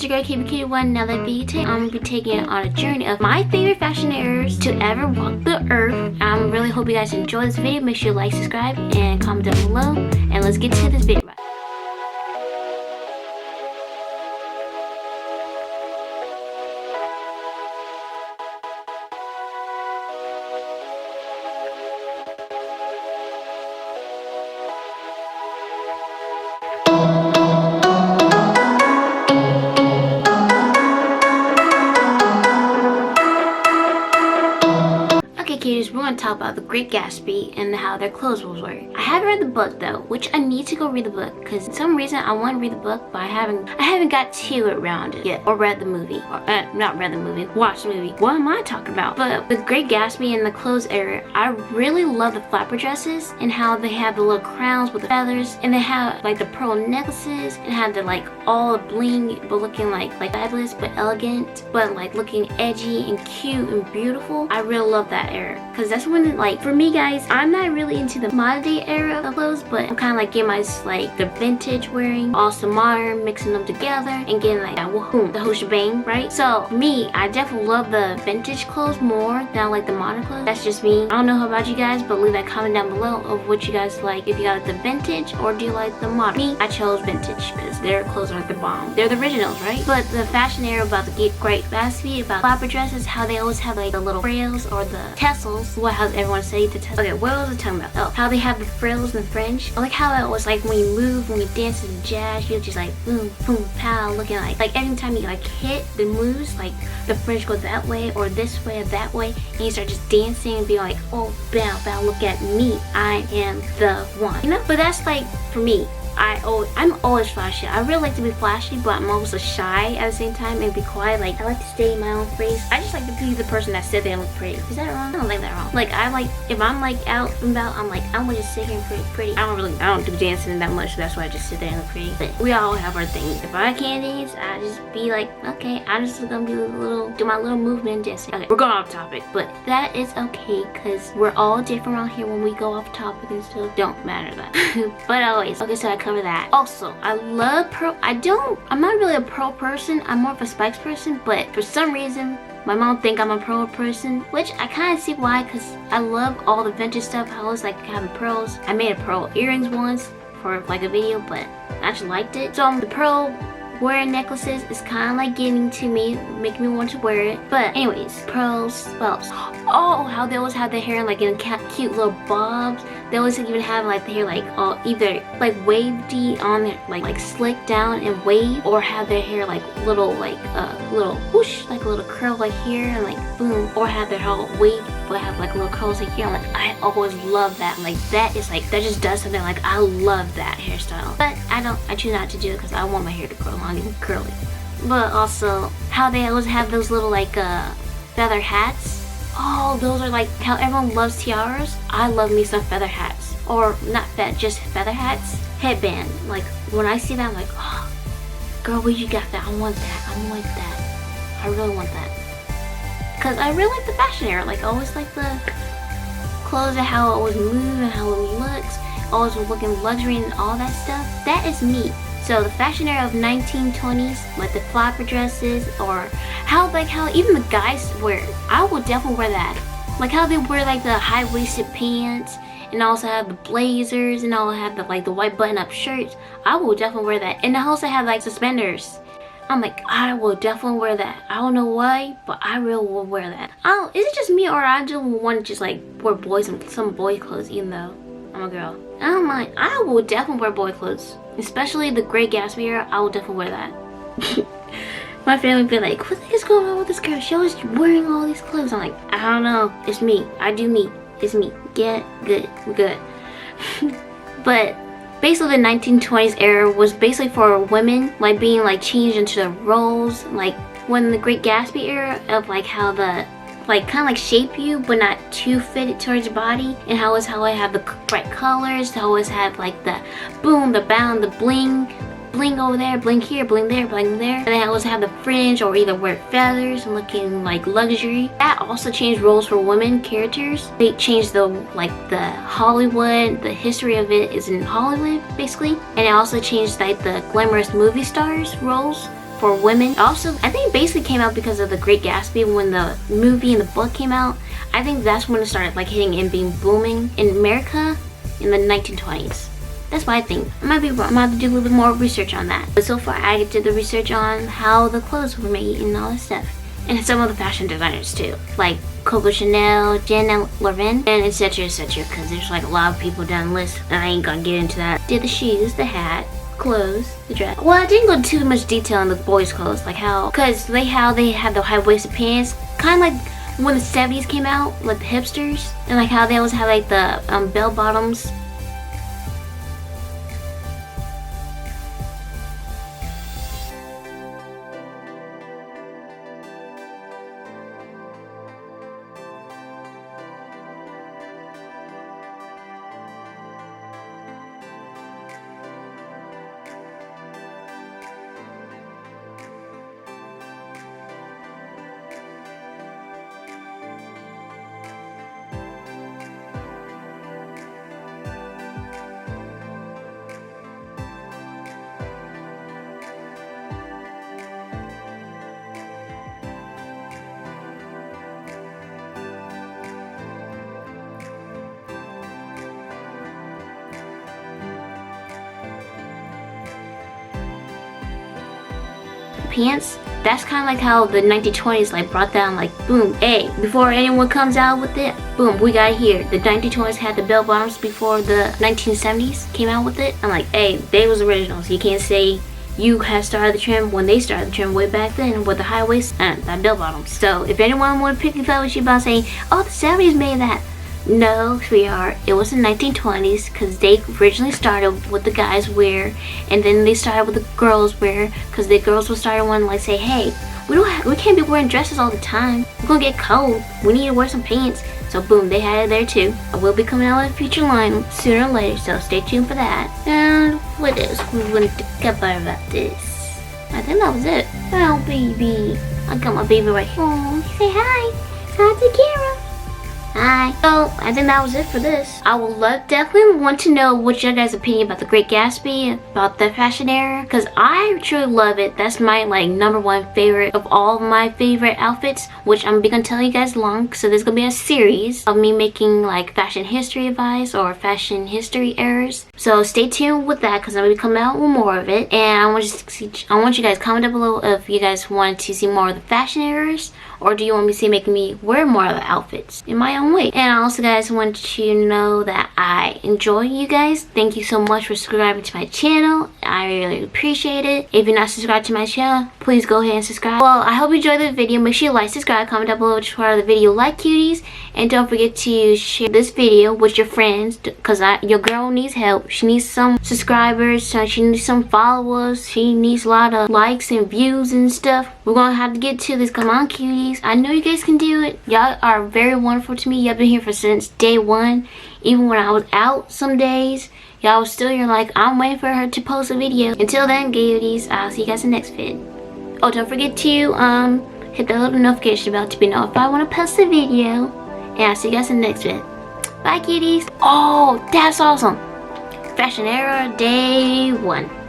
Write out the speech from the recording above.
it's your girl Cutie one another video. Today I'm gonna be taking it on a journey of my favorite fashion eras to ever walk the earth. I really hope you guys enjoy this video. Make sure you like, subscribe, and comment down below. And let's get to this video. Cuties, we're going to talk about The Great Gatsby and how their clothes was wearing. I haven't read the book though, which I need to go read the book because for some reason I want to read the book, but I haven't got to it around it yet, or read the movie, or not read the movie, watched the movie. What am I talking about? But with Great Gatsby and the clothes era, I really love the flapper dresses and how they have the little crowns with the feathers, and they have like the pearl necklaces and have the like all bling, but looking like fabulous but elegant, but like looking edgy and cute and beautiful. I really love that era. Because that's when, like, for me guys, I'm not really into the modern day era of clothes, but I'm kind of like getting my, like, the vintage wearing, also modern, mixing them together, and getting like that woohoo, the whole shebang, right? So, me, I definitely love the vintage clothes more than like the modern clothes. That's just me. I don't know about you guys, but leave that comment down below of what you guys like. If you like the vintage or do you like the modern. Me, I chose vintage because their clothes are like the bomb. They're the originals, right? But the fashion era about the Great Gatsby, about flapper dresses, how they always have like the little frills or the tassels. What has everyone say the tassels? Okay, what was I talking about? Oh, how they have the frills and the fringe. I like how it was like when you move, when you dance in jazz, you're just like boom, boom, pow, looking like every time you like hit the moves, like the fringe goes that way or this way or that way, and you start just dancing and be like, oh, bow, bow, look at me, I am the one. You know? But that's like for me. I'm always flashy. I really like to be flashy, but I'm also shy at the same time and be quiet. Like, I like to stay in my own place. I just like to be the person that sits there and look pretty. Is that wrong? I don't like that wrong. Like, if I'm like out and about, I'm gonna just sit here and pretty. I don't do dancing that much, so that's why I just sit there and look pretty. But we all have our things. If I can't dance, I just be like, okay, I'm just gonna do my little movement and dancing. Okay, we're going off topic, but that is okay, because we're all different around here when we go off topic and stuff. Don't matter that. But always. Okay, so I cover that. Also, I love pearl. I'm not really a pearl person. I'm more of a spikes person, but for some reason my mom think I'm a pearl person, which I kind of see why, because I love all the vintage stuff. I always like having pearls. I made a pearl earrings once for like a video, but I actually liked it. So the pearl wearing necklaces is kind of like getting to me, making me want to wear it. But anyways, pearls, well, oh, how they always have their hair like in cute little bobs. They always even have like the hair like either like wavy on their like slick down and wave, or have their hair like little little whoosh, like a little curl like here and like boom, or have their whole wave but have like little curls like here. I'm like, I always love that. Like that is like, that just does something. Like I love that hairstyle, but I choose not to do it because I want my hair to grow long and curly. But also how they always have those little like feather hats. Oh, those are like how everyone loves tiaras. I love me some feather hats, or not just feather hats, headband. Like when I see that, I'm like, oh, girl, where you got that? I want that. I want that. I really want that. Cause I really like the fashion era. Like I always like the clothes and how it always moves and how it looks. Always looking luxury and all that stuff. That is me. So the fashion era of 1920s, like the flapper dresses, or how even the guys wear, I would definitely wear that. Like how they wear like the high-waisted pants, and also have the blazers, and all have the the white button-up shirts. I will definitely wear that. And they also have like suspenders. I'm like, I will definitely wear that. I don't know why, but I really will wear that. Is it just me, or I just want to just like wear some boy clothes, even though I'm a girl? I don't mind. I will definitely wear boy clothes. Especially the Great Gatsby era, I will definitely wear that. My family would be like, what the heck is going on with this girl? She always wearing all these clothes. I'm like, I don't know. It's me. I do me. It's me. Get good. Good. But basically the 1920s era was basically for women, like being like changed into the roles. Like when the Great Gatsby era of like how the kind of like shape you but not too fitted towards your body, and how I have the bright colors, how always have like the boom, the bound, the bling over there, bling here, bling there, bling there, and they always have the fringe or either wear feathers and looking like luxury. That also changed roles for women characters. They changed the Hollywood, the history of it is in Hollywood basically, and it also changed like the glamorous movie stars roles for women. Also, I think it basically came out because of The Great Gatsby. When the movie and the book came out, I think that's when it started like hitting and being booming in America in the 1920s. That's what I think. I might be wrong. I'm gonna have to do a little bit more research on that. But so far, I did the research on how the clothes were made and all that stuff. And some of the fashion designers too, like Coco Chanel, Jen Levin, and etc, because there's like a lot of people down the list, and I ain't gonna get into that. Did the shoes, the hat, clothes, the dress. Well, I didn't go into too much detail on the boys' clothes, like how they had the high-waisted pants, kind of like when the 70s came out, like the hipsters, and like how they always had like the bell bottoms. Pants, that's kind of like how the 1920s like brought down, like, boom, hey, before anyone comes out with it, boom, we got it here. The 1920s had the bell bottoms before the 1970s came out with it. I'm like, hey, they was originals. You can't say you have started the trend when they started the trend way back then with the high waist and that bell bottoms. So if anyone want to pick a fight with you about saying, oh, the 70s made that, no, sweetheart, it was the 1920s, because they originally started with the guys wear, and then they started with the girls wear, because the girls will start wanting to like say, hey, we can't be wearing dresses all the time. We're gonna get cold. We need to wear some pants. So boom, they had it there too. I will be coming out with a future line sooner or later, so stay tuned for that. And what else we want to talk about this? I think that was it. Oh baby, I got my baby right here. Oh, say hi. Hi to Kira. Hi. So I think that was it for this. I will definitely want to know what your guys' opinion about The Great Gatsby, about the fashion era, because I truly love it. That's my like #1 favorite of all of my favorite outfits, which I'm gonna tell you guys along. So there's gonna be a series of me making like fashion history advice or fashion history errors. So stay tuned with that, because I'm gonna be coming out with more of it. And I want you guys comment down below if you guys want to see more of the fashion errors, or do you want me to see making me wear more of the outfits in my own way. And I also guys want you to know that I enjoy you guys. Thank you so much for subscribing to my channel. I really appreciate it. If you're not subscribed to my channel, please go ahead and subscribe. Well, I hope you enjoyed the video. Make sure you like, subscribe, comment down below which part of the video you like, cuties. And don't forget to share this video with your friends, because your girl needs help. She needs some subscribers, so she needs some followers. She needs a lot of likes and views and stuff. We're gonna have to get to this. Come on, cuties. I know you guys can do it. Y'all are very wonderful to me. Y'all been here for since day one. Even when I was out some days, y'all was still here like, I'm waiting for her to post a video. Until then, cuties, I'll see you guys in the next vid. Oh, don't forget to hit the little notification bell to be notified when I post a video. And I'll see you guys in the next vid. Bye, cuties. Oh, that's awesome. Fashion Era Day 1.